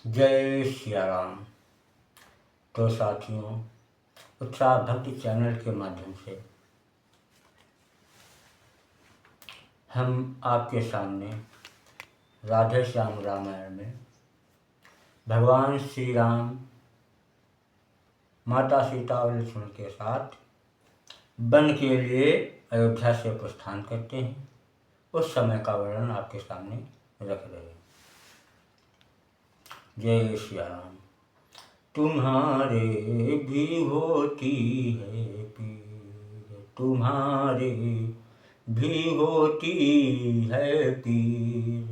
जय सिया राम। तो साथियों, उत्साह भक्ति चैनल के माध्यम से हम आपके सामने राधे श्याम रामायण में भगवान श्री राम माता सीता और लक्ष्मण के साथ वन के लिए अयोध्या से प्रस्थान करते हैं। उस समय का वर्णन आपके सामने रख रहे हैं। जय श्री राम। तुम्हारे भी होती है पीर, तुम्हारे भी होती है पीर,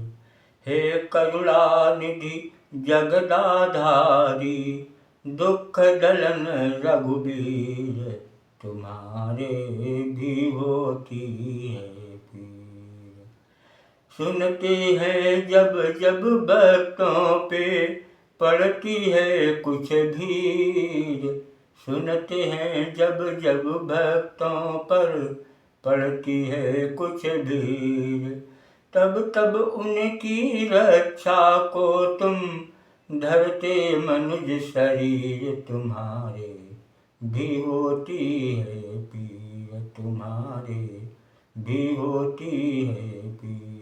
हे करुणानिधि जगदाधारी, दुख दलन रघुबीर, तुम्हारे भी होती है पीर। सुनते हैं जब जब भक्तों पे पड़ती है कुछ भीड़, सुनते हैं जब जब भक्तों पर पड़ती है कुछ भीड़, तब तब उनकी रक्षा को तुम धरते मनुज शरीर, तुम्हारे भी होती है पीर, तुम्हारे भी होती है पीर।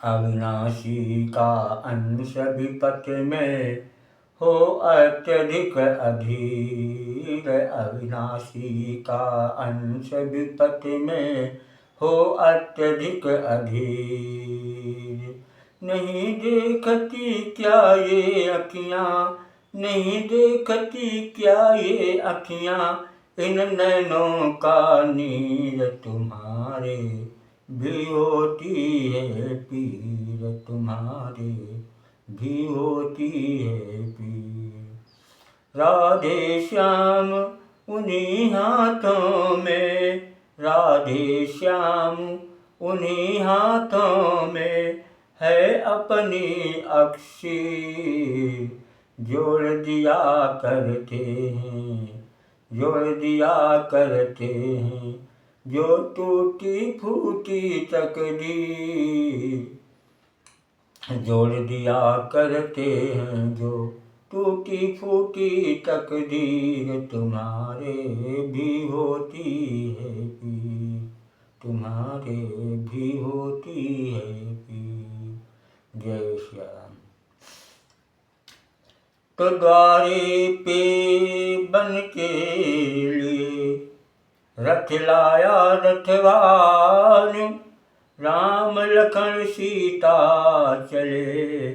अविनाशी का अंश विपत में हो अत्यधिक अधीर, अविनाशी का अंश विपत में हो अत्यधिक अधीर। नहीं देखती क्या ये अखियाँ, नहीं देखती क्या ये अखियाँ, इन नैनों का नीर, तुम्हारे भी होती है पीर, तुम्हारे भी होती है पीर। राधे श्याम उन्हीं हाथों में, राधे श्याम उन्हीं हाथों में है अपनी अक्षी, जोड़ दिया करते हैं, जोड़ दिया करते हैं, जो टूटी फूटी तकदीर, जोड़ दिया करते हैं जो टूटी फूटी तकदीर, तुम्हारे भी होती है पीर, तुम्हारे भी होती है पीर। जय श्री राम। तो द्वारे पे बन के लिए रथ लाया रथवान, राम लखन सीता चले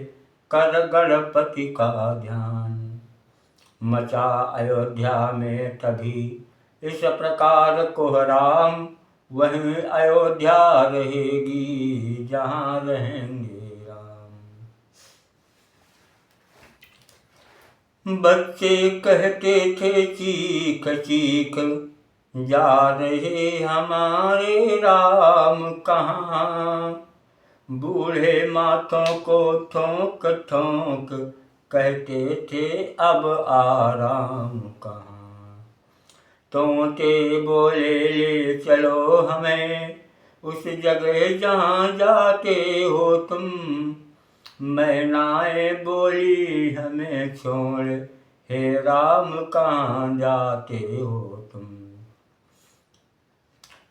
कर गणपति का ध्यान। मचा अयोध्या में तभी इस प्रकार कोहराम, वहीं अयोध्या रहेगी जहाँ रहेंगे राम। बच्चे कहते थे चीख चीख, जा रहे हमारे राम कहाँ, बूढ़े माथों को ठोंक ठोंक कहते थे अब आराम कहाँ। तोते बोले ले चलो हमें उस जगह जहाँ जाते हो तुम, मैनाएं बोली हमें छोड़, हे राम कहाँ जाते हो तुम।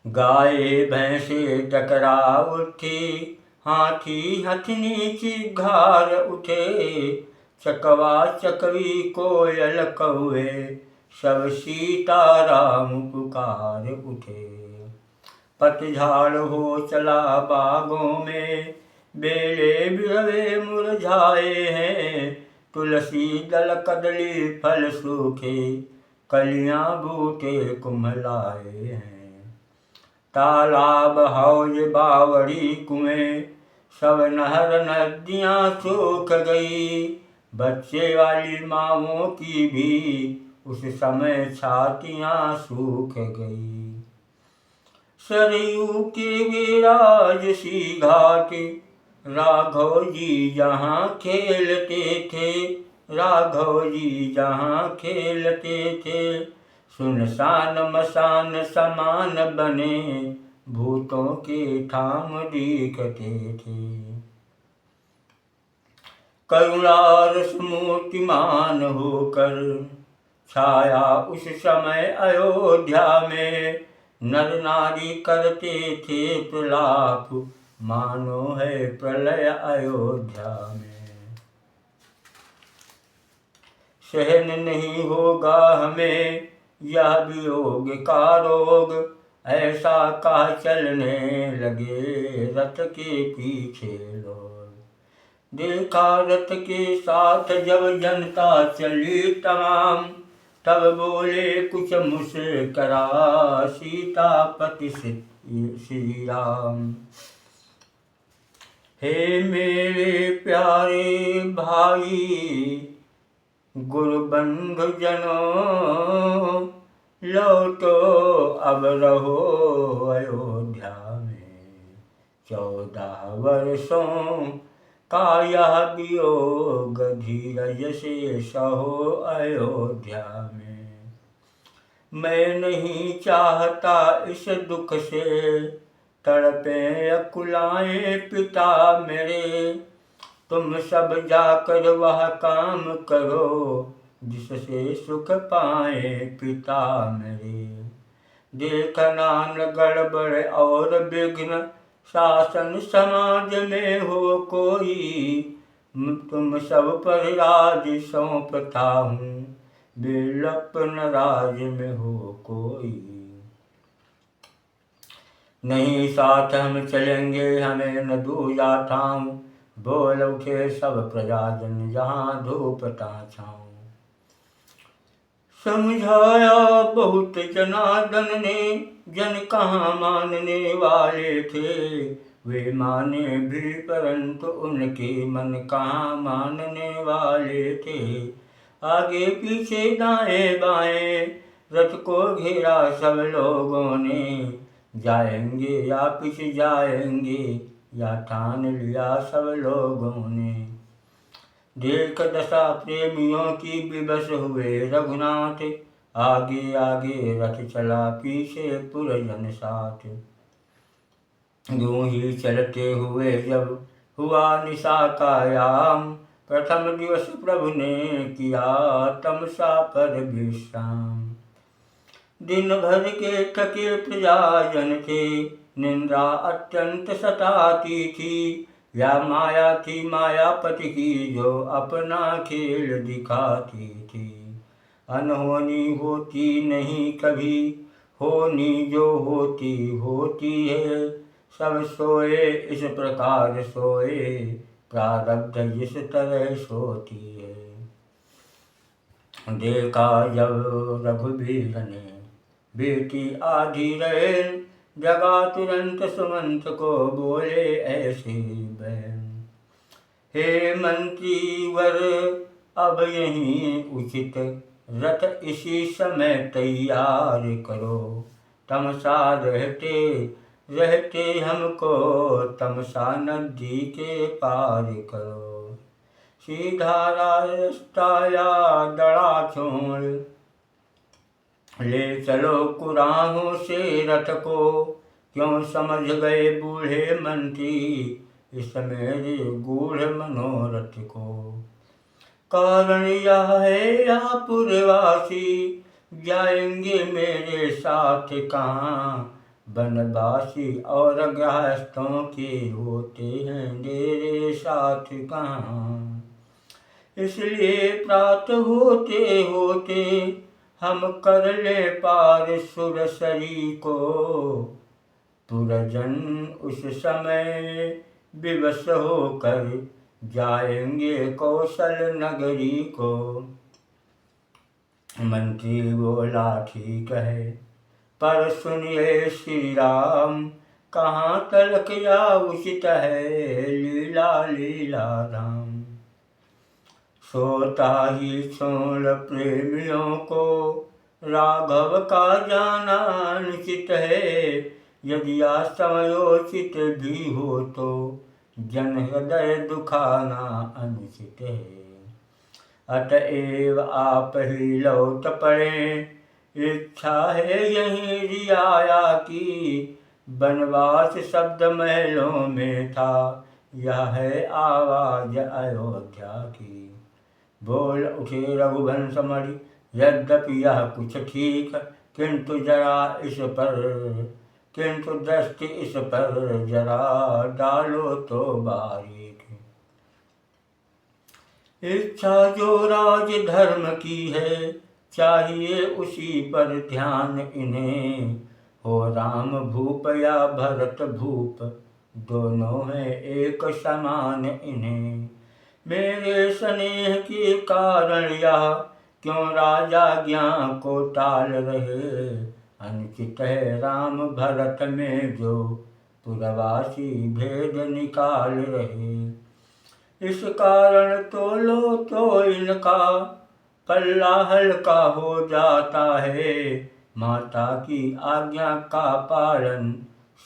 गाय भैंसे टकरा उठी, हाथी हथनी चिघार उठे, चकवा चकवी कोयल कौए, सब सीताराम पुकार उठे। पतझड़ हो चला बागों में, बेले बिरवे मुरझाए हैं, तुलसी दल कदली फल सूखे, कलियां बूटे कुम्हलाए हैं। तालाब हौज बावड़ी कुएं, सब नहर नदियाँ सूख गई, बच्चे वाली माँओं की भी उस समय छातियाँ सूख गई। सरयू के विराज सी घाट, राघव जी जहाँ खेलते थे, राघव जी जहाँ खेलते थे, सुनसान मसान समान बने, भूतों के ठाम दिखते थे। करुणा रस मूर्तिमान होकर छाया उस समय अयोध्या में। नर नारी करते थे प्रलाप, मानो है प्रलय अयोध्या में। सहन नहीं होगा हमें यह वियोग का रोग, ऐसा कह चलने लगे रथ के पीछे लोग। देखा रथ के साथ जब जनता चली तमाम, तब बोले कुछ मुस्करा सीतापति श्री राम। हे मेरे प्यारे भाई गुरुबंधु जनों, लौटो अब रहो अयोध्या में। 14 वर्षों का यह वियोग धीरज से सहो अयोध्या में। मैं नहीं चाहता इस दुख से तड़पे अकुलाए पिता मेरे। तुम सब जाकर वह काम करो जिससे सुख पाए पिता मेरे। देखना न गड़बड़ और विघ्न शासन समाज में हो कोई, तुम सब पर राज सौंपता हूँ बिलपन राज में हो कोई। नहीं साथ हम चलेंगे हमें न दूजा ठाऊं, बोल उठे सब प्रजाजन जहाँ धूपता छाऊं। समझाया बहुत जनार्दन ने, जन कहाँ मानने वाले थे। वे माने भी परंतु उनके मन कहाँ मानने वाले थे। आगे पीछे दाएं बाएं रथ को घेरा सब लोगों ने। जाएंगे या पिछ जाएंगे या ठान लिया सब लोगों ने। देख दशा प्रेमियों की विवश हुए रघुनाथ, आगे आगे रथ चला पीछे पुरजन साथ। यूं ही चलते हुए जब हुआ निशा का याम, प्रथम दिवस प्रभु ने किया तमसा पर विश्राम। दिन भर के थके प्रजाजन थे, निंद्रा अत्यंत सताती थी। या माया थी मायापति की जो अपना खेल दिखाती थी। अनहोनी होती नहीं कभी, होनी जो होती होती है। सब सोए इस प्रकार सोए, प्रारब्ध जिस तरह सोती है। देखा जब रघुवीर ने बेटी आधी रेल, जगा तुरंत सुमंत को बोले ऐसे बैन। हे मंत्री वर अब यहीं उचित, रथ इसी समय तैयार करो। तमसा रहते रहते हमको तमसा नदी के पार करो। सीधा रास्ता या दड़ा छोड़, ले चलो कुराहों से रथ को। क्यों समझ गए बूढ़े मंत्री इस मेरे गूढ़ मनोरथ को। कारण यह है यहाँ पुरवासी, जाएंगे मेरे साथ कहाँ। बनवासी और गृहस्थों के होते हैं मेरे साथ कहाँ। इसलिए प्रात होते होते हम कर ले पार सुरसरी को। पुरजन उस समय विवश होकर जाएंगे कौशल नगरी को। मंत्री बोला ठीक है, पर सुनिए श्री राम। कहाँ तलक या उचित है लीला लीला राम। सोता ही छोड़ प्रेमियों को राघव का जाना अनुचित है। यदि समयोचित भी हो तो जन हृदय दुखाना अनुचित है। अतएव आप ही लौट पड़े, इच्छा है यही रियाया की। बनवास शब्द महलों में था, यह है आवाज अयोध्या की। बोल उठे रघुवंश मणि, यद्यपि यह कुछ ठीक, किंतु दृष्टि इस पर जरा डालो तो बारीक। इच्छा जो राज धर्म की है, चाहिए उसी पर ध्यान इन्हें। हो राम भूप या भरत भूप, दोनों हैं एक समान इन्हें। मेरे स्नेह के कारण यह, क्यों राजा ज्ञा को टाल रहे। अनुचित है राम भरत में जो, पुरवासी भेद निकाल रहे। इस कारण तो लो तो इनका, पल्ला हल्का हो जाता है। माता की आज्ञा का पालन,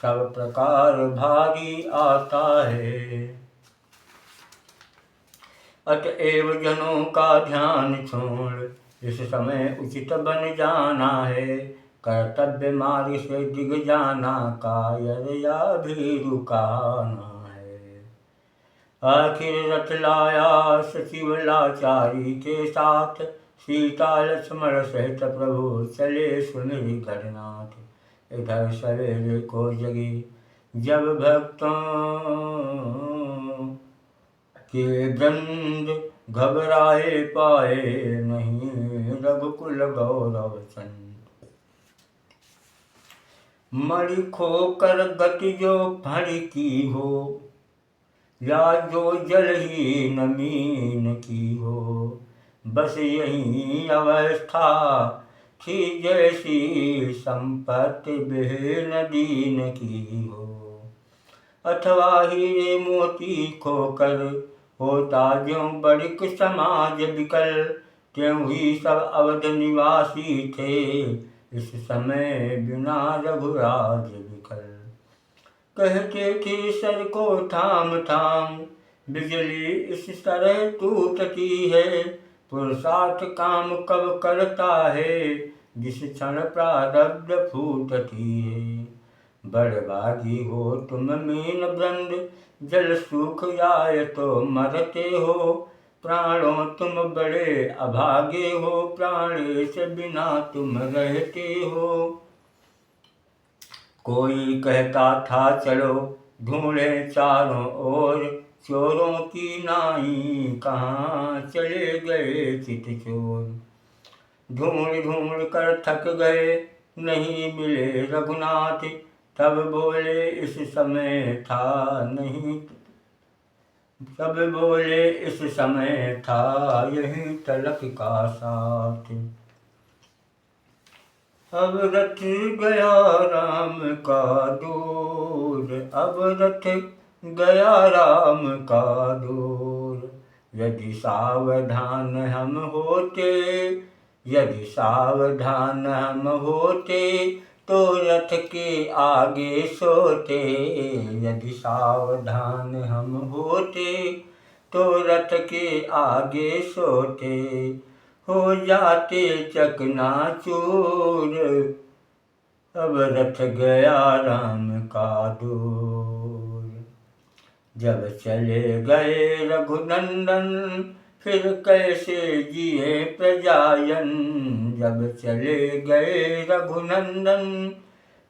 सब प्रकार भारी आता है। अतएव जनों का ध्यान छोड़, इस समय उचित बन जाना है। कर्तव्य मार्ग से दिग जाना, कायर या भी रुकाना है। आखिर रथ लाया सचिव लाचारी के साथ, सीता लक्ष्मण सहित प्रभु चले सुमिर गणनाथ। इधर सवेरे को जगी जब भक्तों के वृंद, घबराए पाए नहीं रघुकुल गौरव चंद। मणि खोकर गति जो फणि की हो, या जो जलहीन मीन की हो। बस यही अवस्था थी, जैसी संपत्ति बिहीन दीन की हो। अथवा हीरे मोती खोकर, होता ज्यों बड़िक समाज विकल। त्यों ही सब अवध निवासी थे, इस समय बिना रघुराज विकल। कहते थे सर को थाम थाम, बिजली इस तरह टूटती है। पुरुषार्थ काम कब करता है, जिस क्षण प्रारब्ध फूटती है। बड़भागी हो तुम मीन वृंद, जल सूख जाए तो मरते हो। प्राणों तुम बड़े अभागे हो, प्राणेश बिना तुम रहते हो। कोई कहता था चलो ढूंढे चारों ओर, चोरों की नाई कहाँ चले गए चितचोर। ढूंढ ढूंढ कर थक गए नहीं मिले रघुनाथ, तब बोले इस समय था नहीं, तब बोले इस समय था यही तलक का साथ। अब रथ गया राम का दूर, अब रथ गया राम का दूर। यदि सावधान हम होते, यदि सावधान हम होते, तो रथ के आगे सोते। यदि सावधान हम होते, तो रथ के आगे सोते। हो जाते चकनाचूर, अब रथ गया राम का दूर। जब चले गए रघुनंदन, फिर कैसे जिए प्रजायन। जब चले गए रघुनंदन,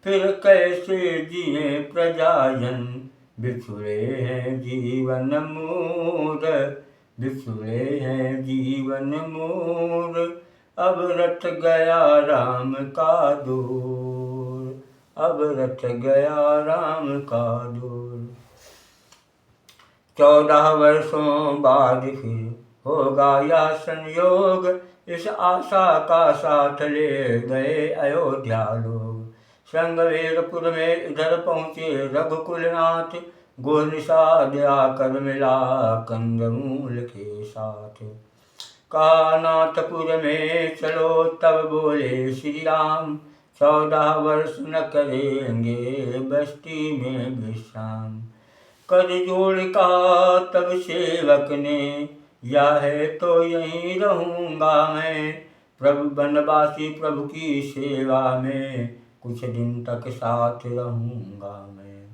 फिर कैसे जिए प्रजायन। बिछुड़े हैं जीवन मूर, बिछुड़े हैं जीवन मूर। अब रथ गया राम का दूर, अब रथ गया राम का दूर। 14 वर्षों बाद फिर होगा यह संयोग, इस आशा का साथ ले गए अयोध्या लोग। श्रृंगवेरपुर में इधर पहुँचे रघुकुलनाथ, गुह निषाद आकर मिला कंदमूल के साथ। कहा नाथपुर में चलो, तब बोले श्री राम। 14 वर्ष न करेंगे बस्ती में विश्राम। कर जोड़ कहा तब सेवक ने, या है तो यहीं रहूँगा मैं। प्रभु बनवासी प्रभु की सेवा में, कुछ दिन तक साथ रहूँगा मैं।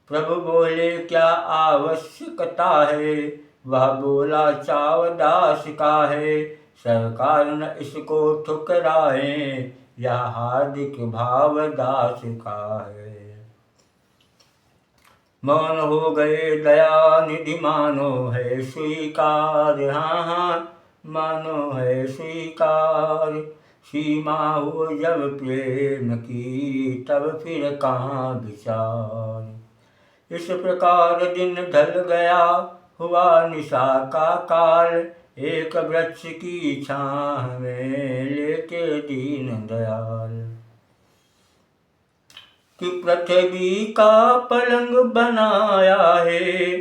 प्रभु बोले क्या आवश्यकता है, वह बोला चाव दास का है। सरकार न इसको ठुकराए, यह हार्दिक भाव दास का है। मौन हो गए दया निधि, मानो है स्वीकार, हाँ हाँ मानो है स्वीकार। सीमा हो जब प्रेम की, तब फिर कहाँ विचार। इस प्रकार दिन ढल गया, हुआ निशा का काल। एक वृक्ष की छाँव में लेटे दीन दयाल। कि पृथ्वी का पलंग बनाया है,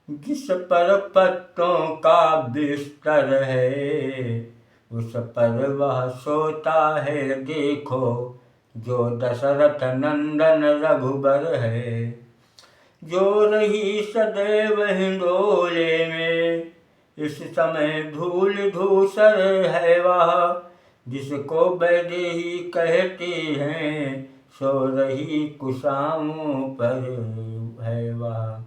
जिस पर पत्तों का बिस्तर है। उस पर वह सोता है देखो, जो दशरथ नंदन रघुबर है। जो रही सदैव हिंडोले में, इस समय धूल धूसर है वह। जिसको वैदेही कहते हैं, सो रही कुशाओं पर है वह।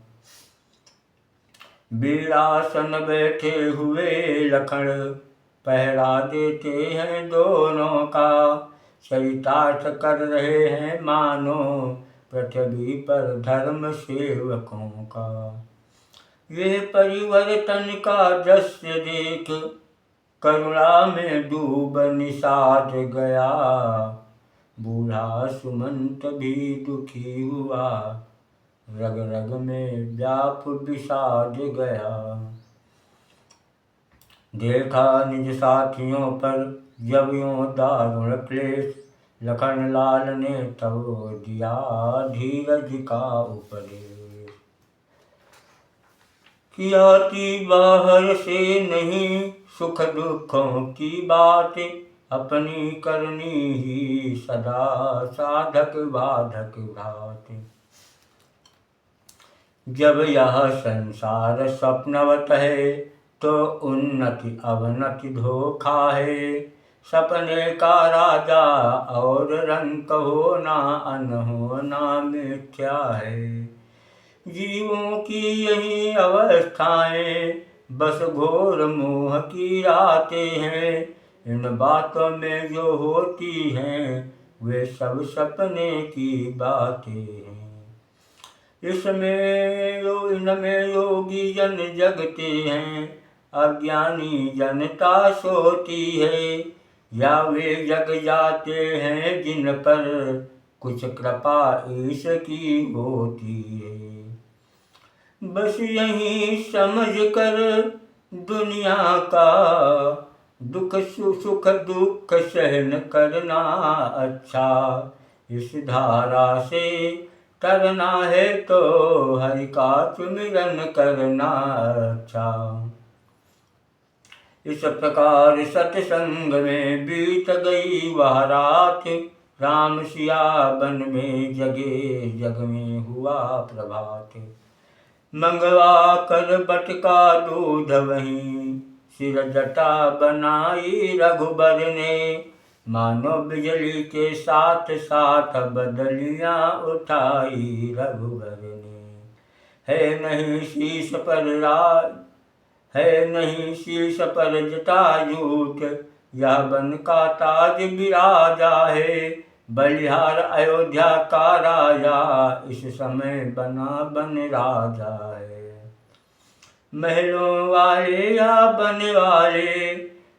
वीरासन बैठे हुए लखन, पहरा देते हैं दोनों का। चरितार्थ कर रहे हैं मानो, पृथ्वी पर धर्म सेवकों का। ये परिवर्तन का दृश्य देख, करुणा में डूब निषाद गया। बूढ़ा सुमंत भी दुखी हुआ, रग रग में व्याप विषाद गया। देखा निज साथियों पर जब यूं दारुण क्लेश, लखन लाल ने तब दिया धीरज का उपदेश। कियाती बाहर से नहीं सुख दुखों की बात, अपनी करनी ही सदा साधक बाधक घात। जब यह संसार स्वप्नवत है, तो उन्नति अवनति धोखा है। सपने का राजा और रंक होना अनहोना मिथ्या है। जीवों की यही अवस्थाएं, बस घोर मोह की रातें हैं। इन बातों में जो होती हैं, वे सब सपने की बातें हैं। इनमें योगी जन जगते हैं, अज्ञानी जनता सोती है। या वे जग जाते हैं जिन पर, कुछ कृपा ईश की होती है। बस यही समझ कर दुनिया का दुख सुख दुख सहन करना अच्छा। इस धारा से तरना है तो हरि का सुमिरन करना अच्छा। इस प्रकार सत्संग में बीत गई वह रात। राम सिया वन में जगे, जग में हुआ प्रभात। मंगवा कर बटका दूध वहीं, सिर जटा बनाई रघुबर ने। मानो बिजली के साथ साथ बदलियां उठाई रघुबर ने। है नहीं शीश पर राज, है नहीं शीश पर जटाजूट, यह बन का ताज विराजा है। बलिहार अयोध्या का राजा, इस समय बना बन राजा है। महलों वाले या बन वाले,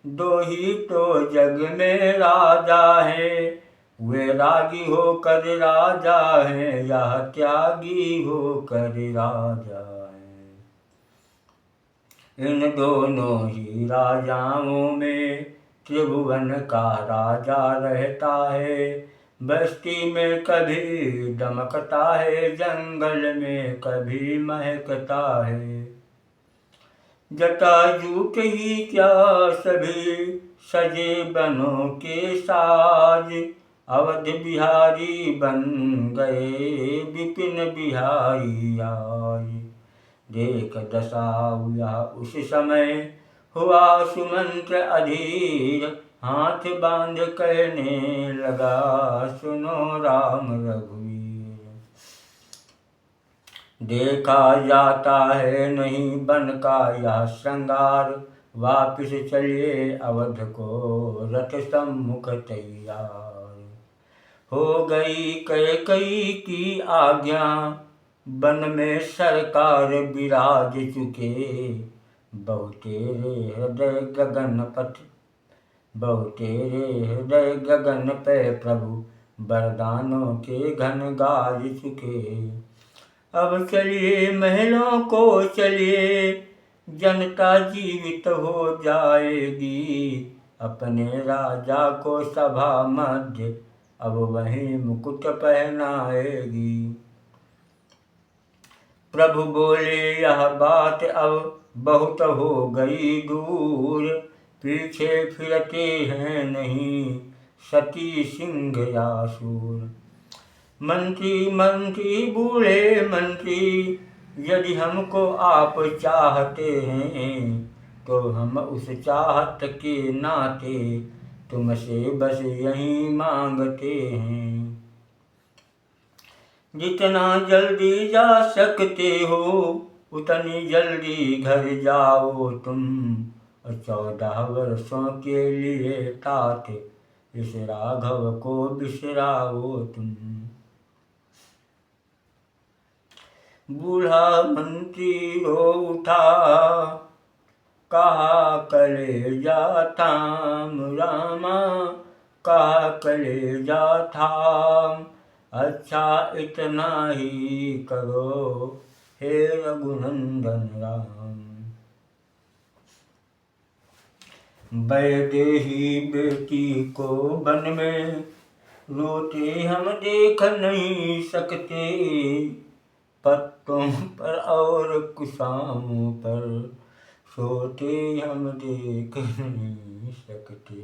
दो ही तो जग में राजा है। वे रागी होकर राजा है, या त्यागी होकर राजा है। इन दोनों ही राजाओं में, त्रिभुवन का राजा रहता है। बस्ती में कभी दमकता है, जंगल में कभी महकता है। जटाजूट ही क्या सभी सजे बनों के साज, अवध बिहारी बन गए विपिन बिहारी आज। देख दशा यह उस समय, हुआ सुमंत्र अधीर। हाथ बांध कहने लगा, सुनो राम रघुवीर। देखा जाता है नहीं बन का यह श्रृंगार, वापिस चलिए अवध को रथ सम्मुख तैयार। हो गई कैकई की आज्ञा, वन में सरकार विराज चुके, बहु तेरे हृदय गगन पथ, बहु तेरे हृदय गगन पे प्रभु, वरदानों के घन गाज चुके। अब चलिए महलों को चलिए, जनता जीवित हो जाएगी, अपने राजा को सभा मध्य अब वही मुकुट पहनाएगी। प्रभु बोले यह बात अब बहुत हो गई दूर, पीछे फिरते हैं नहीं सती सिंह या सूर। मंत्री मंत्री बूढ़े मंत्री, यदि हमको आप चाहते हैं, तो हम उस चाहत के नाते तुमसे बस यही मांगते हैं। जितना जल्दी जा सकते हो उतनी जल्दी घर जाओ तुम, 14 वर्षों के लिए तात इस राघव को बिसराओ तुम। बूढ़ा मंत्री रो उठा, कहा कलेजा थाम रामा, कहा कलेजा थाम, अच्छा इतना ही करो हे रघुनंदन राम। वैदेही बेटी को वन में रोते हम देख नहीं सकते, पत्तों पर और कुशामों पर सोते हम देख नहीं सकते।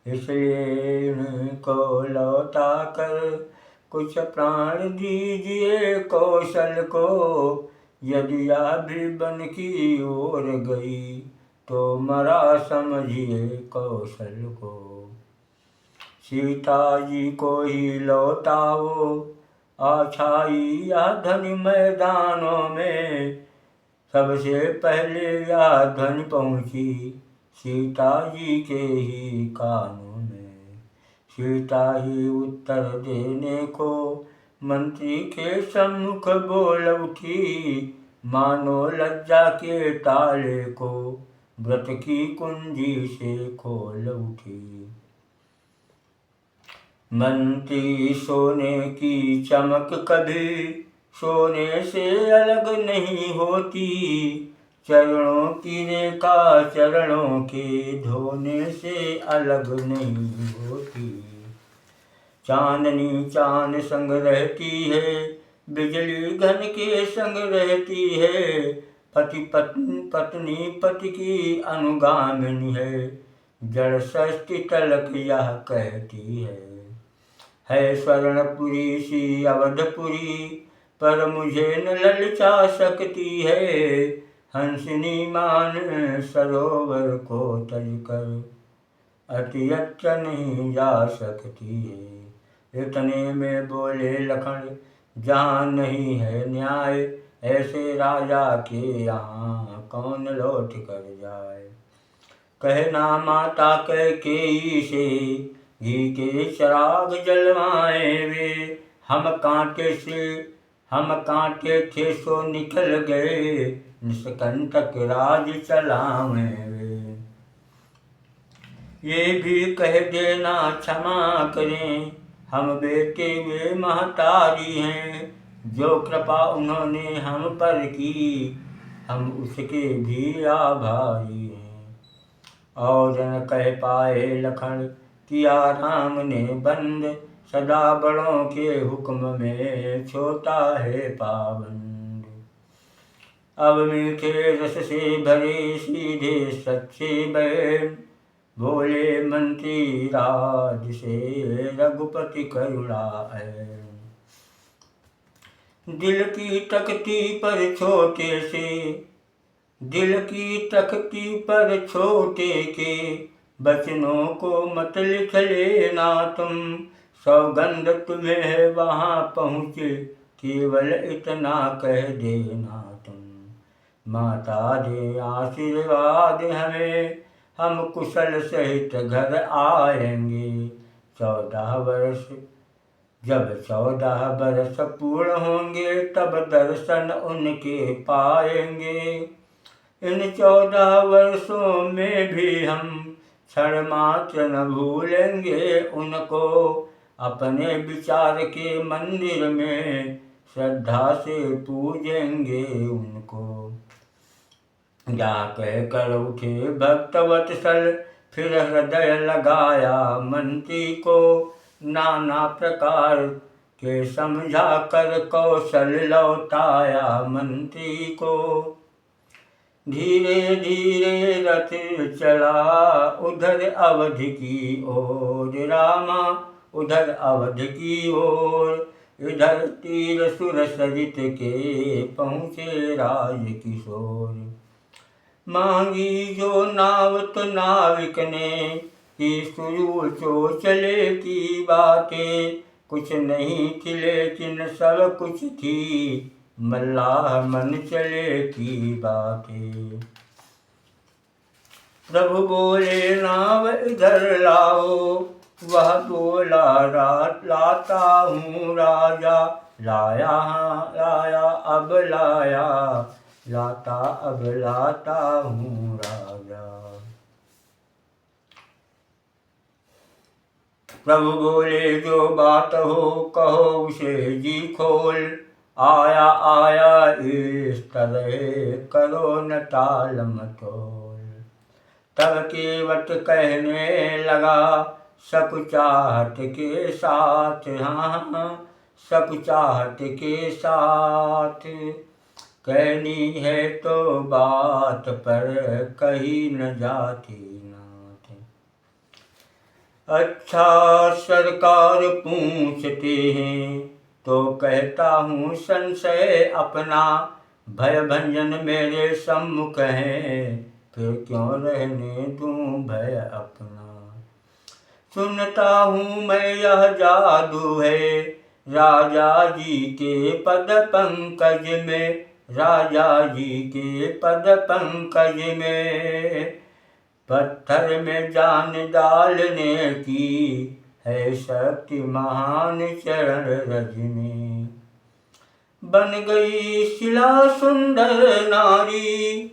इसलिए इनको लौटा कर कुछ प्राण दीजिए कौशल को, यदि आप भी वन की ओर गई तो मरा समझिए कौशल को। सीता जी को ही लौटाओ, आछाई या ध्वनि मैदानों में, सबसे पहले यह ध्वनि पहुँची सीता जी के ही कानों में। सीता ही उत्तर देने को मंत्री के सम्मुख बोल उठी, मानो लज्जा के ताले को व्रत की कुंजी से खोल उठी। मंत्री सोने की चमक कभी सोने से अलग नहीं होती, चरणों की रेखा चरणों के धोने से अलग नहीं होती। चांदनी चांद संग रहती है, बिजली घन के संग रहती है, पति पत्नी पति की अनुगामिनी है, जड़ षष्ठी तलक यह कहती है स्वर्णपुरी सी अवधपुरी, पर मुझे न ललचा सकती है, हंसिनी मान सरोवर को तज कर अतियत्र नहीं जा सकती है। इतने में बोले लखन, जहाँ नहीं है न्याय, ऐसे राजा के यहाँ कौन लौट कर जाए। कहना माता कैकेयी से घी के चिराग जलवाए वे, हम कांटे थे सो निकल गए, निष्कंटक राज चलावे वे। ये भी कह देना क्षमा करें, हम बेटे वे महतारी हैं, जो कृपा उन्होंने हम पर की, हम उसके भी आभारी हैं। और न कह पाए लखन, किया राम ने बंद, सदा बड़ों के हुक्म में छोटा है पाबंद। अब मीठे रस से भरे सीधे सच्चे बैन, भोले मंत्री राज से रघुपति करुणा ऐन। दिल की तख्ती पर छोटे के बचनों को मत लिख लेना तुम, सौगंध तुम्हें वहाँ पहुँचे केवल इतना कह देना तुम। माता दे आशीर्वाद हमें, हम कुशल सहित घर आएंगे। 14 वर्ष जब 14 वर्ष पूर्ण होंगे, तब दर्शन उनके पाएंगे। इन 14 वर्षों में भी हम क्षण मात्र न भूलेंगे उनको। अपने विचार के मंदिर में श्रद्धा से पूजेंगे उनको। जा कह कर उठे भक्त वत्सल, फिर हृदय लगाया मंत्री को। नाना प्रकार के समझा कर कौशल लौटाया मंत्री को। धीरे धीरे रथ चला उधर अवध की ओर रामा, उधर अवध की ओर। इधर तीर सुर सरित के पहुँचे राज किशोर। मांगी जो नाव तो नाविक ने, कि शुरू तो चले की बातें। कुछ नहीं थी लेकिन सब कुछ थी, मल्लाह मन चले की बातें। प्रभु बोले नाव इधर लाओ, वह बोला लाता हूँ राजा। लाया हाँ लाया अब लाया, लाता अब लाता हूँ राजा। प्रभु बोले जो बात हो कहो उसे जी खोल। आया आया इस तरह करो न टाल मटोल। तब केवट कहने लगा सकुचाहट के साथ, हाँ सकुचाहट के साथ। कहनी है तो बात पर कही न जाती नाथ। अच्छा सरकार पूछते हैं तो कहता हूँ संशय अपना। भय भंजन मेरे सम्मुख है, फिर क्यों रहने दूँ भय अपना। सुनता हूँ मैं यह जादू है राजा जी के पद पंकज में, राजा जी के पद पंकज में। पत्थर में जान डालने की है शक्ति महान चरण रज में। बन गई शिला सुंदर नारी,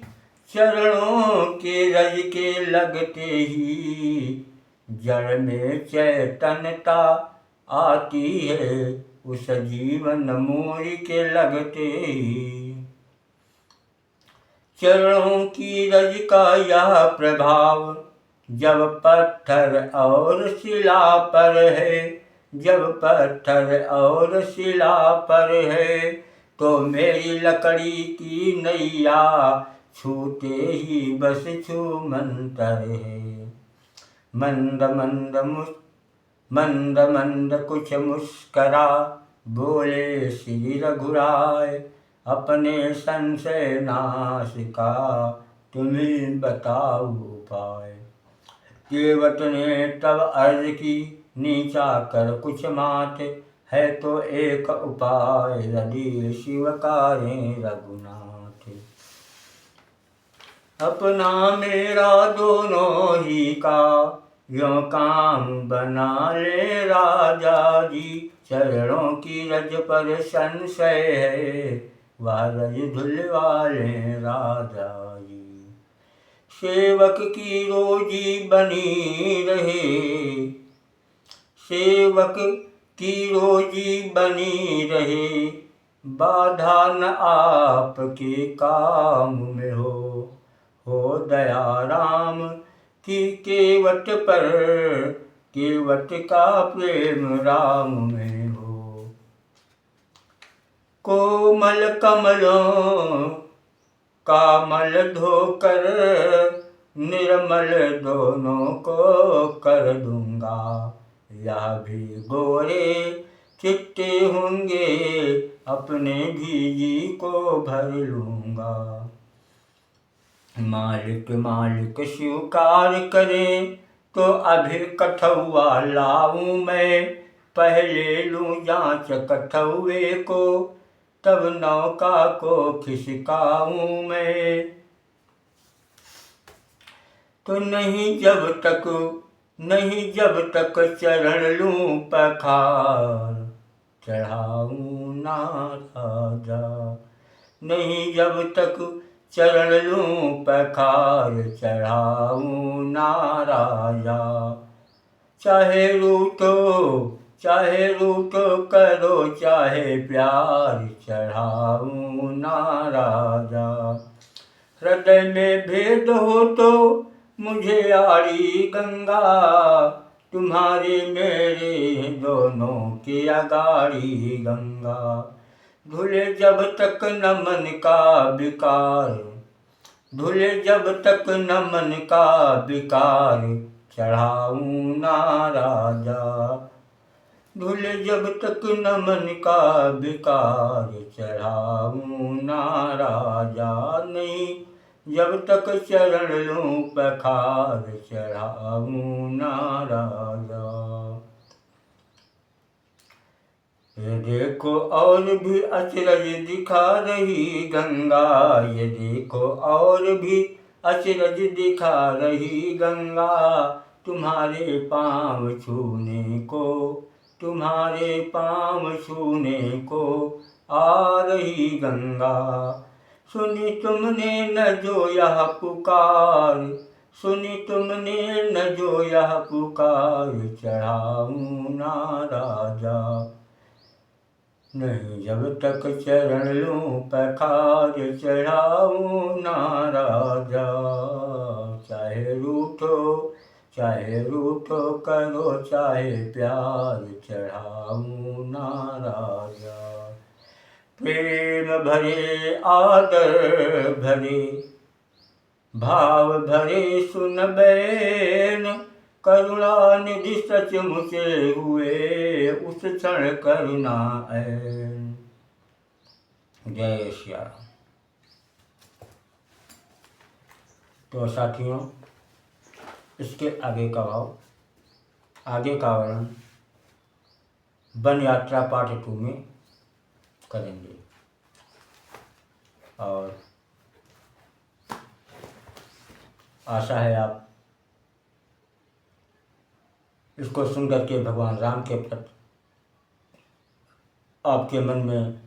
चरणों के रज के लगते ही। जड़ में चैतन्यता आती है उस जीवन मोरी के लगते ही। चरणों की रज का यह प्रभाव जब पत्थर और शिला पर है, जब पत्थर और शिला पर है। तो मेरी लकड़ी की नैया छूते ही बस छू मंतर है। मंद मंद कुछ मुस्करा बोले श्री रघुराय। अपने संशय नाश का तुम्हें बताओ उपाय। केवट ने तब अर्ज की नीचा कर कुछ माथे, है तो एक उपाय यदि शिवकारें रघुनाथ। अपना मेरा दोनों ही का यों काम बना ले राजा जी। चरणों की रज पर संशय है, वह रज धुलवा ले राजा जी। सेवक की रोजी बनी रहे, सेवक की रोजी बनी रहे। बाधा न आपके काम में हो दया राम की केवट पर। केवट का प्रेम राम में हो। कोमल कमलों का मल धोकर निर्मल दोनों को कर दूंगा। यह भी गोरे चिट्टे होंगे अपने भी जी को भर लूंगा। मालिक मालिक स्वीकार करें तो अभी कठौआ लाऊं मैं। पहले लूँ जांच कठौए को, तब नौका को खिसकाऊं मैं। तो नहीं जब तक चरण लूं पखार, चढ़ाऊं ना राजा। नहीं जब तक चरण लूं पखार, चढ़ाऊं ना राजा। चाहे रूठो करो चाहे प्यार, चढ़ाऊं ना राजा। हृदय में भेद हो तो मुझे आड़ी गंगा, तुम्हारे मेरे दोनों की अगाड़ी गंगा। धुले जब तक न मन का विकार, धुले जब तक न मन का विकार, चढ़ाऊं ना राजा। धुले जब तक न मन का विकार, चढ़ाऊं ना राजा। नहीं जब तक चरण लूं पखार, चढ़ाऊं ना राजा। ये देखो और भी अचरज दिखा रही गंगा, ये देखो और भी अचरज दिखा रही गंगा। तुम्हारे पाँव छूने को, तुम्हारे पाँव छूने को आ रही गंगा। सुनी तुमने न जो यह पुकार, सुनी तुमने न जो यह पुकार, चढ़ाऊं ना राजा। नहीं जब तक चरण लूं पखार, चढ़ाऊं ना राजा। चाहे रूठो करो चाहे प्यार, चढ़ाऊं ना राजा। प्रेम भरे आदर भरे भाव भरे सुन बैन, करुणा निधि सच मुझे हुए उस क्षण करुणा ऐन। जय श्री राम। तो साथियों, इसके आगे का भाव, आगे का वर्णन वन यात्रा पार्ट 2 में करेंगे। और आशा है आप इसको सुनकर के भगवान राम के प्रति आपके मन में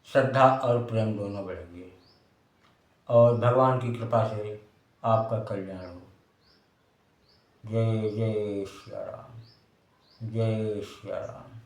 श्रद्धा और प्रेम दोनों बढ़ेंगे और भगवान की कृपा से आपका कल्याण हो। जय जय श्री राम, जय श्री राम।